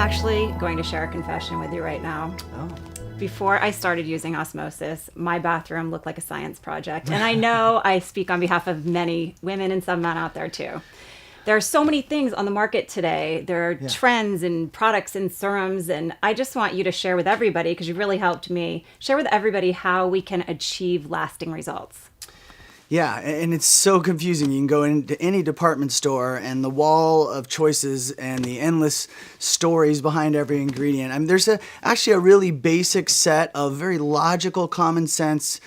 actually going to share a confession with you right now. Oh. Before I started using osmosis, my bathroom looked like a science project. And I know I speak on behalf of many women and some men out there too. There are so many things on the market today. There are trends and products and serums. And I just want you to share with everybody, because you've really helped me, share with everybody how we can achieve lasting results. Yeah, and it's so confusing. You can go into any department store and the wall of choices and the endless stories behind every ingredient. I mean, there's actually a really basic set of very logical, common sense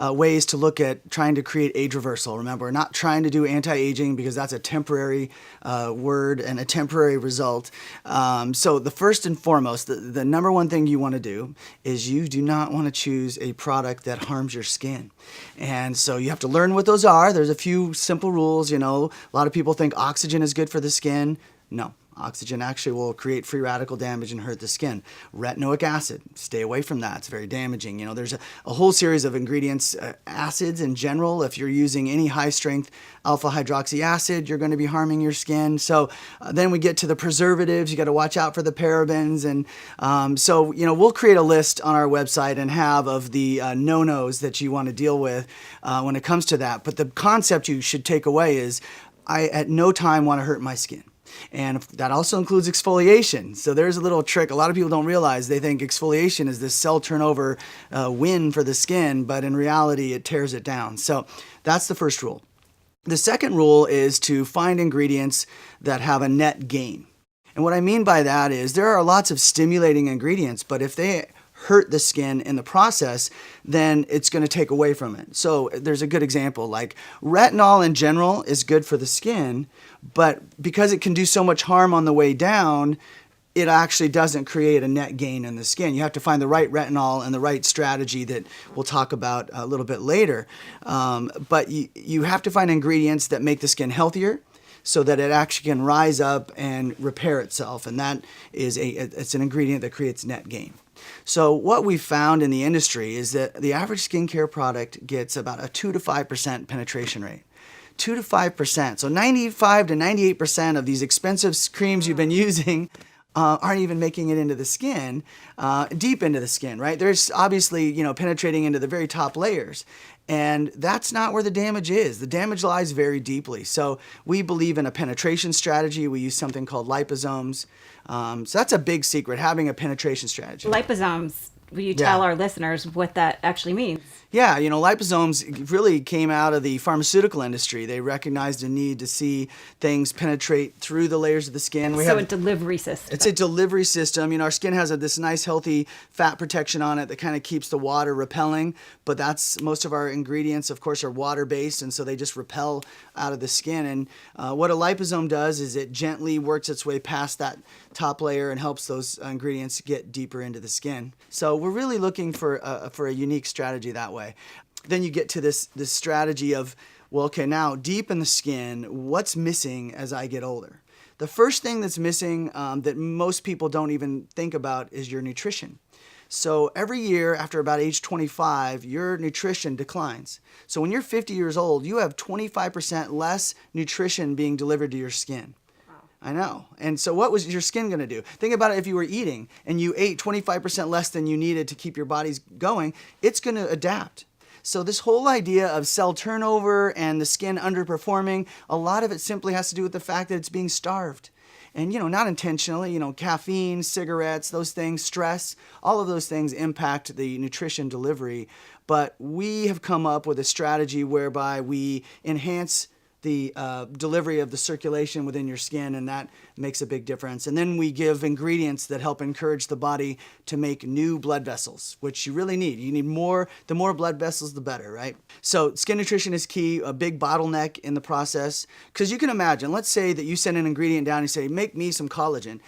ways to look at trying to create age reversal. Remember, we're not trying to do anti-aging because that's a temporary word and a temporary result. So the first and foremost, the number one thing you want to do is you do not want to choose a product that harms your skin. And so you have to learn what those are. There's a few simple rules. You know, a lot of people think oxygen is good for the skin. No. Oxygen actually will create free radical damage and hurt the skin. Retinoic acid, stay away from that. It's very damaging. You know, there's a whole series of ingredients, acids in general. If you're using any high-strength alpha hydroxy acid, you're going to be harming your skin. So then we get to the preservatives. You got to watch out for the parabens. And so, you know, we'll create a list on our website and have of the no-nos that you want to deal with when it comes to that. But the concept you should take away is I at no time want to hurt my skin. And that also includes exfoliation. So there's a little trick. A lot of people don't realize. They think exfoliation is this cell turnover win for the skin, but in reality, it tears it down. So that's the first rule. The second rule is to find ingredients that have a net gain. And what I mean by that is there are lots of stimulating ingredients, but if they hurt the skin in the process, then it's going to take away from it. So there's a good example, like retinol in general is good for the skin, but because it can do so much harm on the way down, it actually doesn't create a net gain in the skin. You have to find the right retinol and the right strategy that we'll talk about a little bit later. But you have to find ingredients that make the skin healthier, so that it actually can rise up and repair itself. And that is it's an ingredient that creates net gain. So what we found in the industry is that the average skincare product gets about a 2 to 5% penetration rate. 2 to 5%. So 95 to 98% of these expensive creams you've been using aren't even making it into the skin, deep into the skin, right? There's obviously, you know, penetrating into the very top layers. And that's not where the damage is. The damage lies very deeply. So we believe in a penetration strategy. We use something called liposomes. So that's a big secret, having a penetration strategy. Liposomes, will you tell our listeners what that actually means? Yeah, you know, liposomes really came out of the pharmaceutical industry. They recognized a need to see things penetrate through the layers of the skin. A delivery system. It's a delivery system. You know, our skin has this nice, healthy fat protection on it that kind of keeps the water repelling, but most of our ingredients, of course, are water-based, and so they just repel out of the skin. And what a liposome does is it gently works its way past that top layer and helps those ingredients get deeper into the skin. So we're really looking for a unique strategy that way. Then you get to this strategy of, well, okay, now deep in the skin, what's missing as I get older? The first thing that's missing that most people don't even think about is your nutrition. So every year after about age 25, your nutrition declines. So when you're 50 years old, you have 25% less nutrition being delivered to your skin. I know. And so what was your skin going to do? Think about it. If you were eating and you ate 25% less than you needed to keep your bodies going, it's going to adapt. So this whole idea of cell turnover and the skin underperforming, a lot of it simply has to do with the fact that it's being starved. And, you know, not intentionally, you know, caffeine, cigarettes, those things, stress, all of those things impact the nutrition delivery. But we have come up with a strategy whereby we enhance the delivery of the circulation within your skin, and that makes a big difference. And then we give ingredients that help encourage the body to make new blood vessels, which you really need. You need more. The more blood vessels, the better, right? So skin nutrition is key, a big bottleneck in the process. Because you can imagine, let's say that you send an ingredient down and say, make me some collagen.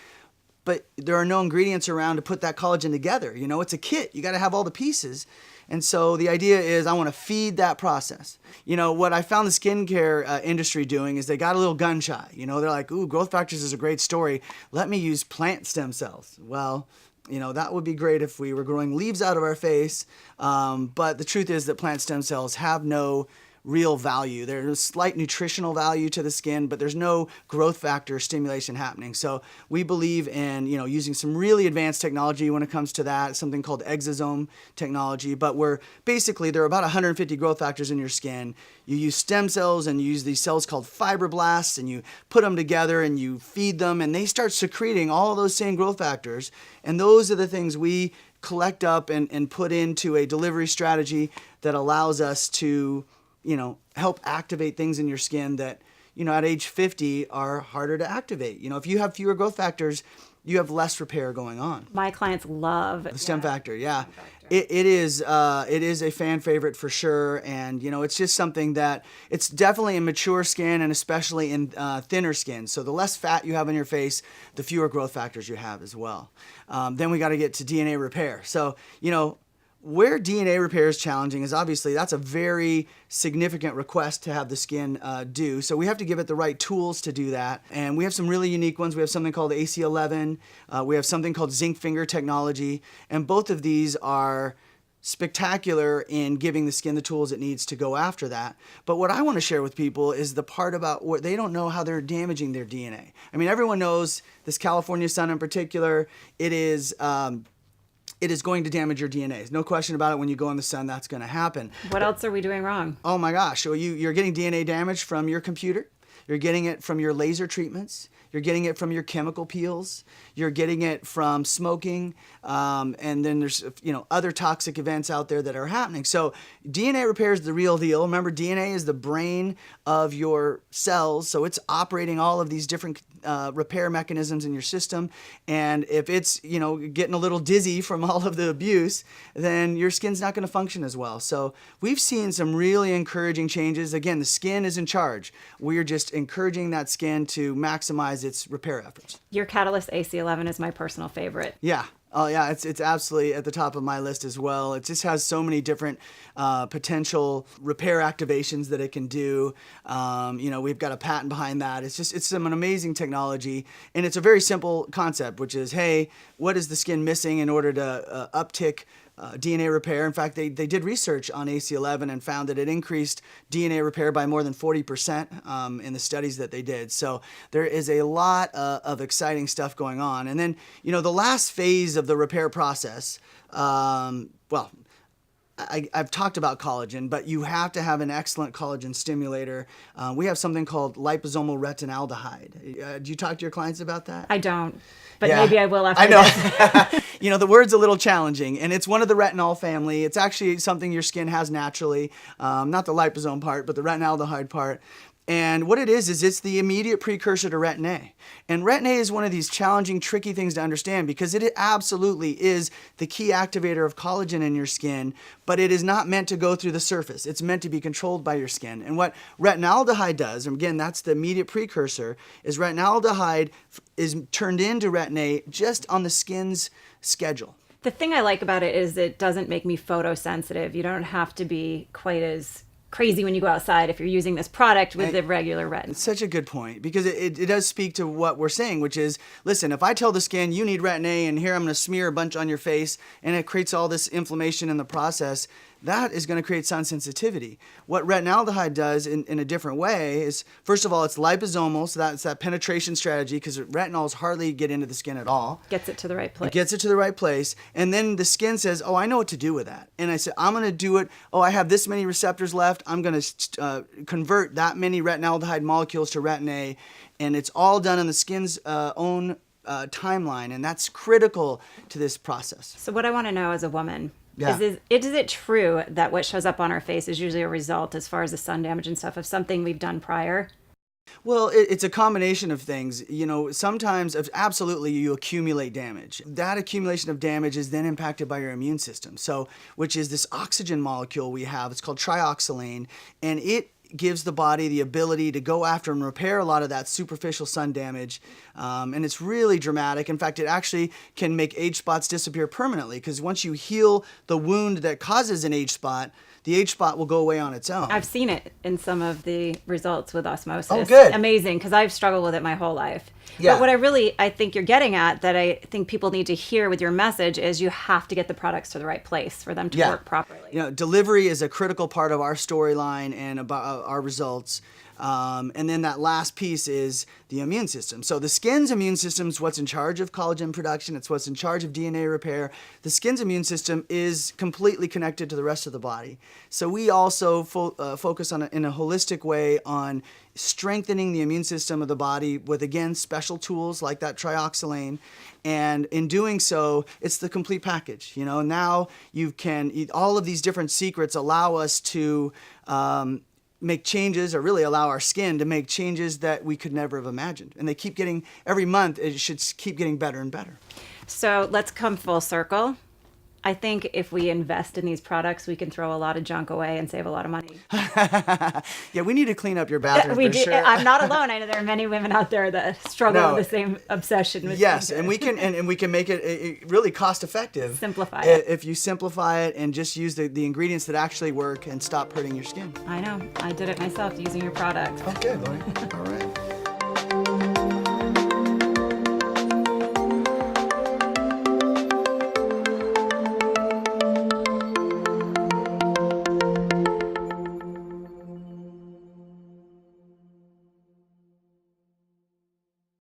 But there are no ingredients around to put that collagen together. You know, it's a kit. You got to have all the pieces. And so the idea is I want to feed that process. You know, what I found the skincare industry doing is they got a little gun shy. You know, they're like, ooh, growth factors is a great story. Let me use plant stem cells. Well, you know, that would be great if we were growing leaves out of our face. But the truth is that plant stem cells have no real value. There's slight nutritional value to the skin, but there's no growth factor stimulation happening. So we believe in, using some really advanced technology when it comes to that, something called exosome technology. But there are about 150 growth factors in your skin. You use stem cells and you use these cells called fibroblasts, and you put them together and you feed them, and they start secreting all of those same growth factors. And those are the things we collect up and put into a delivery strategy that allows us to help activate things in your skin that, at age 50 are harder to activate. If you have fewer growth factors, you have less repair going on. My clients love the stem factor. Yeah. It is a fan favorite for sure. And, it's just something that it's definitely in mature skin and especially in thinner skin. So the less fat you have on your face, the fewer growth factors you have as well. Then we got to get to DNA repair. So, where DNA repair is challenging is obviously that's a very significant request to have the skin do. So we have to give it the right tools to do that. And we have some really unique ones. We have something called AC11. We have something called zinc finger technology. And both of these are spectacular in giving the skin the tools it needs to go after that. But what I want to share with people is the part about what they don't know how they're damaging their DNA. I mean, everyone knows this California sun in particular, it is going to damage your DNA. There's no question about it. When you go in the sun, that's going to happen. What else are we doing wrong? Oh my gosh. So you're getting DNA damage from your computer. You're getting it from your laser treatments. You're getting it from your chemical peels. You're getting it from smoking. And then there's, other toxic events out there that are happening. So DNA repair is the real deal. Remember, DNA is the brain of your cells. So it's operating all of these different repair mechanisms in your system. And if it's, getting a little dizzy from all of the abuse, then your skin's not going to function as well. So we've seen some really encouraging changes. Again, the skin is in charge. We're just encouraging that skin to maximize its repair efforts. Your Catalyst AC11 is my personal favorite. Yeah. Oh yeah, it's absolutely at the top of my list as well. It just has so many different potential repair activations that it can do. We've got a patent behind that. It's an amazing technology, and it's a very simple concept, which is, hey, what is the skin missing in order to uptick DNA repair? In fact, they did research on AC11 and found that it increased DNA repair by more than 40% in the studies that they did. So there is a lot of exciting stuff going on. And then, the last phase of the repair process, I've talked about collagen, but you have to have an excellent collagen stimulator. We have something called liposomal retinaldehyde. Do you talk to your clients about that? I don't, but maybe I will after I know. this. The word's a little challenging, and it's one of the retinol family. It's actually something your skin has naturally, not the liposome part, but the retinaldehyde part. And what it is it's the immediate precursor to retin A. And retin A is one of these challenging, tricky things to understand because it absolutely is the key activator of collagen in your skin, but it is not meant to go through the surface. It's meant to be controlled by your skin. And what retinaldehyde does, and again, that's the immediate precursor, is retinaldehyde is turned into retin A just on the skin's schedule. The thing I like about it is it doesn't make me photosensitive. You don't have to be quite as crazy when you go outside if you're using this product with the regular retin. It's such a good point because it does speak to what we're saying, which is, listen, if I tell the skin you need retin A and here I'm going to smear a bunch on your face and it creates all this inflammation in the process, that is going to create sun sensitivity. What retinaldehyde does in a different way is, first of all, it's liposomal, so that's that penetration strategy because retinols hardly get into the skin at all. Gets it to the right place. It gets it to the right place. And then the skin says, oh, I know what to do with that. And I said, I'm going to do it. Oh, I have this many receptors left. I'm going to convert that many retinaldehyde molecules to retin A. And it's all done in the skin's own timeline. And that's critical to this process. So what I want to know as a woman, yeah. Is it true that what shows up on our face is usually a result, as far as the sun damage and stuff, of something we've done prior? Well, it's a combination of things. Sometimes, absolutely, you accumulate damage. That accumulation of damage is then impacted by your immune system. So, which is this oxygen molecule we have. It's called trioxylane, and it gives the body the ability to go after and repair a lot of that superficial sun damage. And it's really dramatic. In fact, it actually can make age spots disappear permanently because once you heal the wound that causes an age spot, the age spot will go away on its own. I've seen it in some of the results with osmosis. Oh, good. Amazing, because I've struggled with it my whole life. Yeah. But what I think you're getting at, that I think people need to hear with your message, is you have to get the products to the right place for them to work properly. You know, delivery is a critical part of our storyline and about our results. And then that last piece is the immune system. So the skin's immune system is what's in charge of collagen production. It's what's in charge of DNA repair. The skin's immune system is completely connected to the rest of the body. So we also focus on in a holistic way on strengthening the immune system of the body with, again, special tools like that trioxylane. And in doing so, it's the complete package. You know, now you can, all of these different secrets allow us to make changes, or really allow our skin to make changes that we could never have imagined. And they keep getting, every month, it should keep getting better and better. So let's come full circle. I think if we invest in these products, we can throw a lot of junk away and save a lot of money. Yeah, we need to clean up your bathroom We for do. sure. I'm not alone. I know there are many women out there that struggle No. with the same obsession with Yes, skincare. and we can and we can make it really cost effective. Simplify it. If you simplify it and just use the ingredients that actually work and stop hurting your skin. I know. I did it myself using your product. Oh, good, Lori. All right.